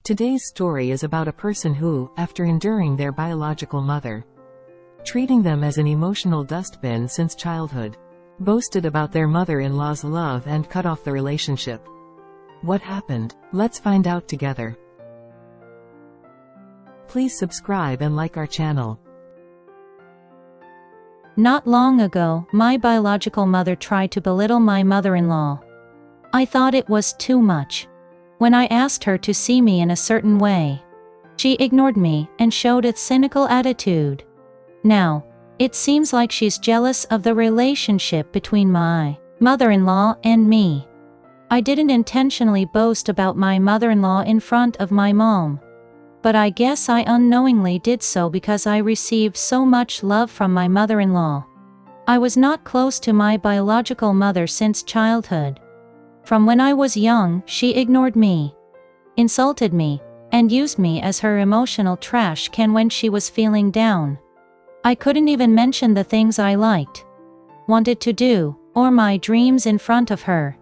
Today's story is about a person who, after enduring their biological mother, treating them as an emotional dustbin since childhood, boasted about their mother-in-law's love and cut off the relationship. What happened? Let's find out together. Please subscribe and like our channel. Not long ago, my biological mother tried to belittle my mother-in-law. I thought it was too much. When I asked her to see me in a certain way, she ignored me and showed a cynical attitude. Now, it seems like she's jealous of the relationship between my mother-in-law and me. I didn't intentionally boast about my mother-in-law in front of my mom, but I guess I unknowingly did so because I received so much love from my mother-in-law. I was not close to my biological mother since childhood. From when I was young, she ignored me, insulted me, and used me as her emotional trash can when she was feeling down. I couldn't even mention the things I liked, wanted to do, or my dreams in front of her.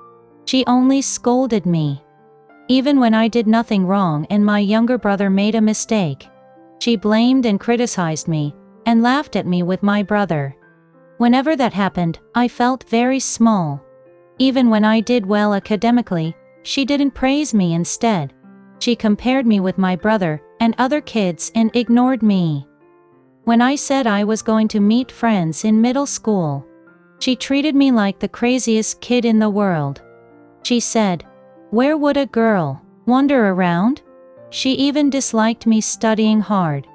She only scolded me. Even when I did nothing wrong and my younger brother made a mistake, she blamed and criticized me, and laughed at me with my brother. Whenever that happened, I felt very small. Even when I did well academically, she didn't praise me. Instead, she compared me with my brother and other kids and ignored me. When I said I was going to meet friends in middle school, she treated me like the craziest kid in the world. She said, "Where would a girl wander around?" She even disliked me studying hard.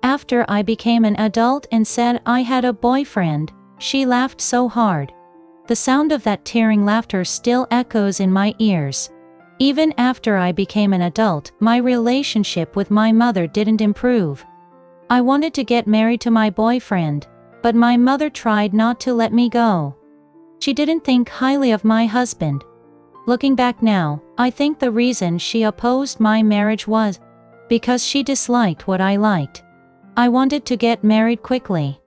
After I became an adult and said I had a boyfriend, she laughed so hard. The sound of that tearing laughter still echoes in my ears. Even after I became an adult, my relationship with my mother didn't improve. I wanted to get married to my boyfriend, but my mother tried not to let me go. She didn't think highly of my husband. Looking back now, I think the reason she opposed my marriage was because she disliked what I liked. I wanted to get married quickly,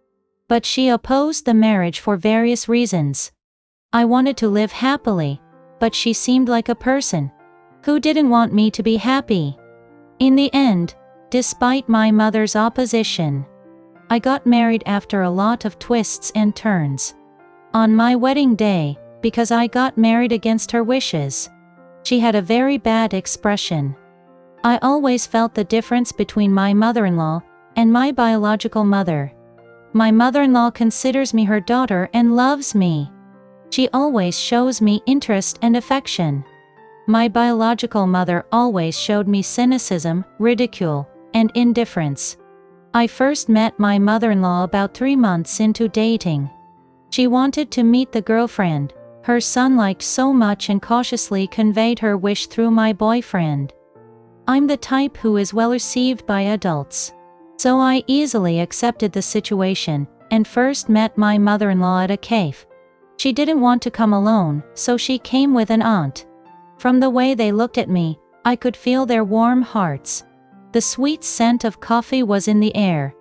but she opposed the marriage for various reasons. I wanted to live happily, but she seemed like a person who didn't want me to be happy. In the end, despite my mother's opposition, I got married after a lot of twists and turns. On my wedding day, because I got married against her wishes, she had a very bad expression. I always felt the difference between my mother-in-law and my biological mother. My mother-in-law considers me her daughter and loves me. She always shows me interest and affection. My biological mother always showed me cynicism, ridicule, and indifference. I first met my mother-in-law about 3 months into dating. She wanted to meet the girlfriend her son liked so much and cautiously conveyed her wish through my boyfriend. I'm the type who is well received by adults, so I easily accepted the situation and first met my mother-in-law at a cafe. She didn't want to come alone, so she came with an aunt. From the way they looked at me, I could feel their warm hearts. The sweet scent of coffee was in the air,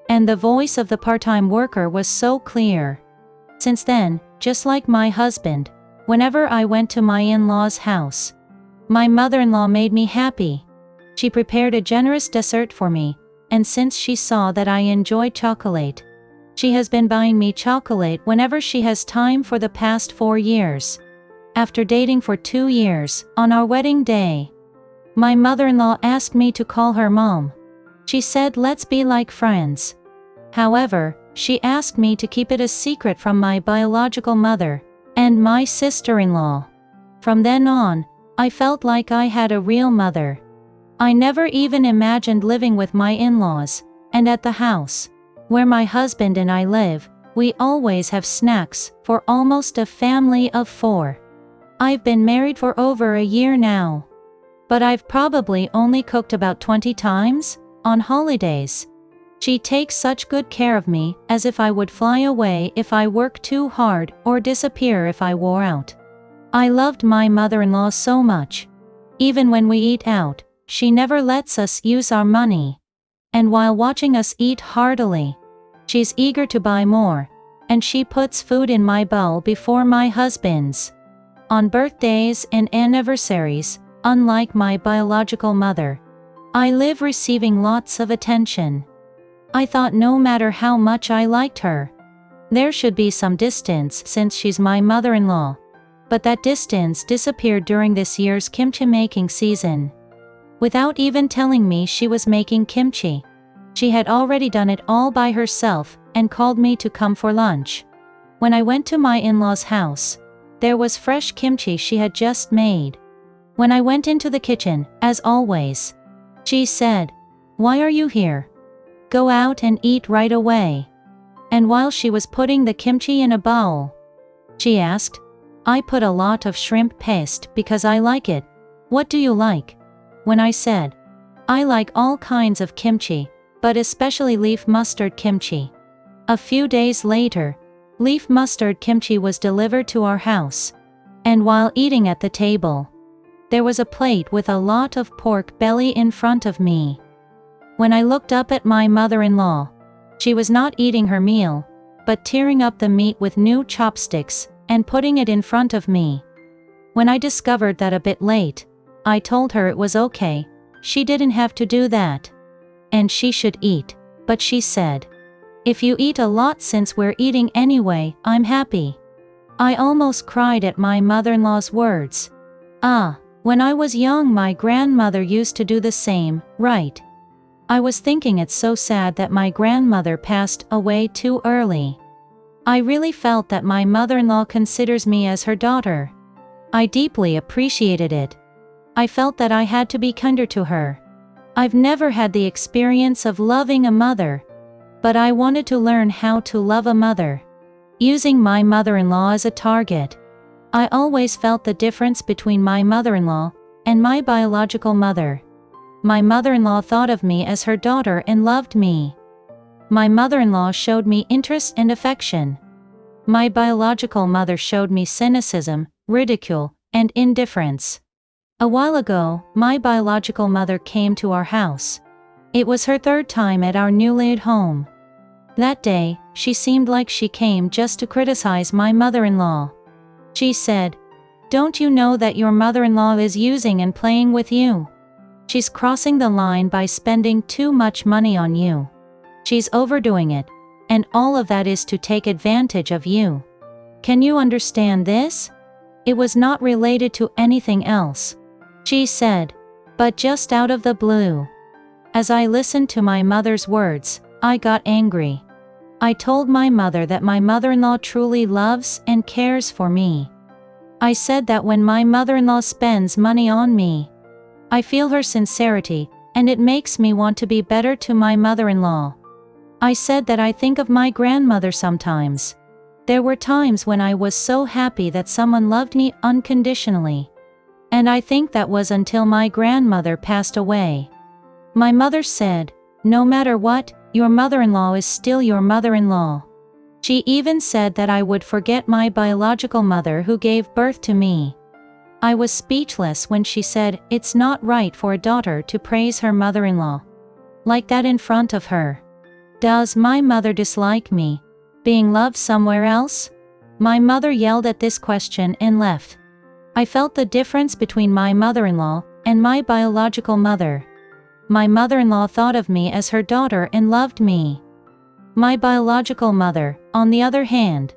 and the voice of the part-time worker was so clear. Since then, just like my husband, whenever I went to my in-laws' house, my mother-in-law made me happy. She prepared a generous dessert for me, and since she saw that I enjoyed chocolate, she has been buying me chocolate whenever she has time for the past 4 years. After dating for 2 years, on our wedding day, my mother-in-law asked me to call her mom. She said let's be like friends. However, she asked me to keep it a secret from my biological mother and my sister-in-law. From then on, I felt like I had a real mother. I never even imagined living with my in-laws, and at the house where my husband and I live, we always have snacks for almost a family of 4. I've been married for over a year now, but I've probably only cooked about 20 times on holidays. She takes such good care of me, as if I would fly away if I work too hard or disappear if I wore out. I loved my mother-in-law so much. Even when we eat out, she never lets us use our money. And while watching us eat heartily, she's eager to buy more, and she puts food in my bowl before my husband's. On birthdays and anniversaries, unlike my biological mother, I live receiving lots of attention. I thought no matter how much I liked her, there should be some distance since she's my mother-in-law. But that distance disappeared during this year's kimchi making season. Without even telling me she was making kimchi, she had already done it all by herself and called me to come for lunch. When I went to my in-laws' house, there was fresh kimchi she had just made. When I went into the kitchen, as always, she said, "Why are you here? Go out and eat right away." And while she was putting the kimchi in a bowl, she asked, "I put a lot of shrimp paste because I like it. What do you like?" When I said, "I like all kinds of kimchi, but especially leaf mustard kimchi." A few days later, leaf mustard kimchi was delivered to our house. And while eating at the table, there was a plate with a lot of pork belly in front of me. When I looked up at my mother-in-law, she was not eating her meal, but tearing up the meat with new chopsticks and putting it in front of me. When I discovered that a bit late, I told her it was okay, she didn't have to do that. And she should eat, but she said, "If you eat a lot since we're eating anyway, I'm happy." I almost cried at my mother-in-law's words. When I was young my grandmother used to do the same, right? I was thinking it's so sad that my grandmother passed away too early. I really felt that my mother-in-law considers me as her daughter. I deeply appreciated it. I felt that I had to be kinder to her. I've never had the experience of loving a mother, but I wanted to learn how to love a mother, using my mother-in-law as a target. I always felt the difference between my mother-in-law and my biological mother. My mother-in-law thought of me as her daughter and loved me. My mother-in-law showed me interest and affection. My biological mother showed me cynicism, ridicule, and indifference. A while ago, my biological mother came to our house. It was her third time at our newly home. That day, she seemed like she came just to criticize my mother-in-law. She said, "Don't you know that your mother-in-law is using and playing with you? She's crossing the line by spending too much money on you. She's overdoing it, and all of that is to take advantage of you. Can you understand this?" It was not related to anything else, she said, but just out of the blue. As I listened to my mother's words, I got angry. I told my mother that my mother-in-law truly loves and cares for me. I said that when my mother-in-law spends money on me, I feel her sincerity, and it makes me want to be better to my mother-in-law. I said that I think of my grandmother sometimes. There were times when I was so happy that someone loved me unconditionally. And I think that was until my grandmother passed away. My mother said, "No matter what, your mother-in-law is still your mother-in-law." She even said that I would forget my biological mother who gave birth to me. I was speechless when she said, "It's not right for a daughter to praise her mother-in-law like that in front of her." Does my mother dislike me being loved somewhere else? My mother yelled at this question and left. I felt the difference between my mother-in-law and my biological mother. My mother-in-law thought of me as her daughter and loved me. My biological mother, on the other hand,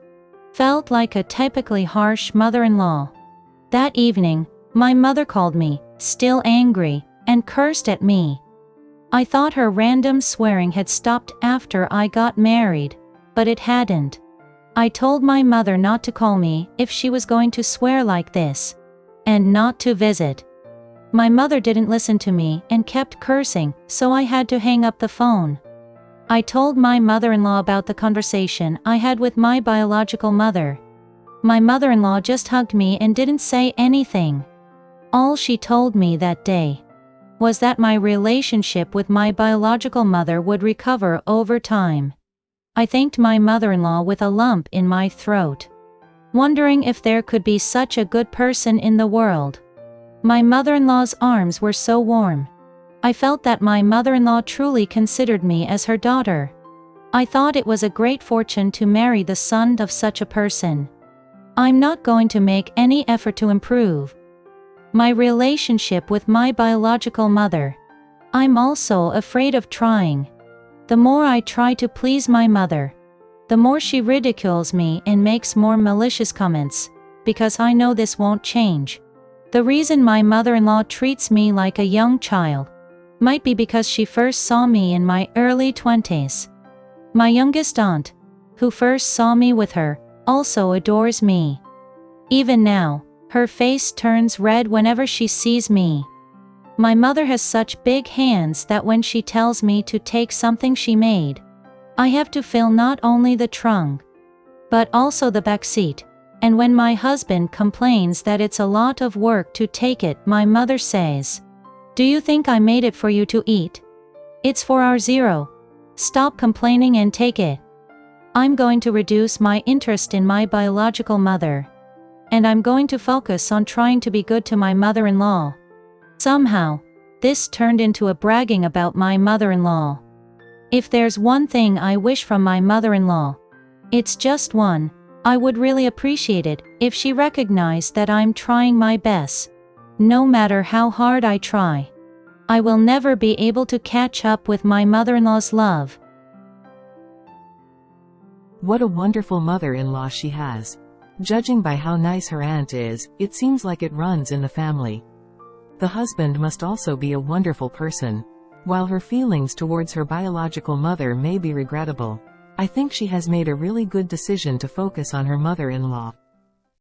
felt like a typically harsh mother-in-law. That evening, my mother called me, still angry, and cursed at me. I thought her random swearing had stopped after I got married, but it hadn't. I told my mother not to call me if she was going to swear like this, and not to visit. My mother didn't listen to me and kept cursing, so I had to hang up the phone. I told my mother-in-law about the conversation I had with my biological mother. My mother-in-law just hugged me and didn't say anything. All she told me that day was that my relationship with my biological mother would recover over time. I thanked my mother-in-law with a lump in my throat, wondering if there could be such a good person in the world. My mother-in-law's arms were so warm. I felt that my mother-in-law truly considered me as her daughter. I thought it was a great fortune to marry the son of such a person. I'm not going to make any effort to improve my relationship with my biological mother. I'm also afraid of trying. The more I try to please my mother, the more she ridicules me and makes more malicious comments, because I know this won't change. The reason my mother-in-law treats me like a young child might be because she first saw me in my early 20s. My youngest aunt, who first saw me with her, also adores me. Even now, her face turns red whenever she sees me. My mother has such big hands that when she tells me to take something she made, I have to fill not only the trunk, but also the back seat. And when my husband complains that it's a lot of work to take it, my mother says, "Do you think I made it for you to eat? It's for our zero. Stop complaining and take it." I'm going to reduce my interest in my biological mother, and I'm going to focus on trying to be good to my mother-in-law. Somehow, this turned into a bragging about my mother-in-law. If there's one thing I wish from my mother-in-law, it's just one. I would really appreciate it if she recognized that I'm trying my best. No matter how hard I try, I will never be able to catch up with my mother-in-law's love. What a wonderful mother-in-law she has. Judging by how nice her aunt is, it seems like it runs in the family. The husband must also be a wonderful person. While her feelings towards her biological mother may be regrettable, I think she has made a really good decision to focus on her mother-in-law.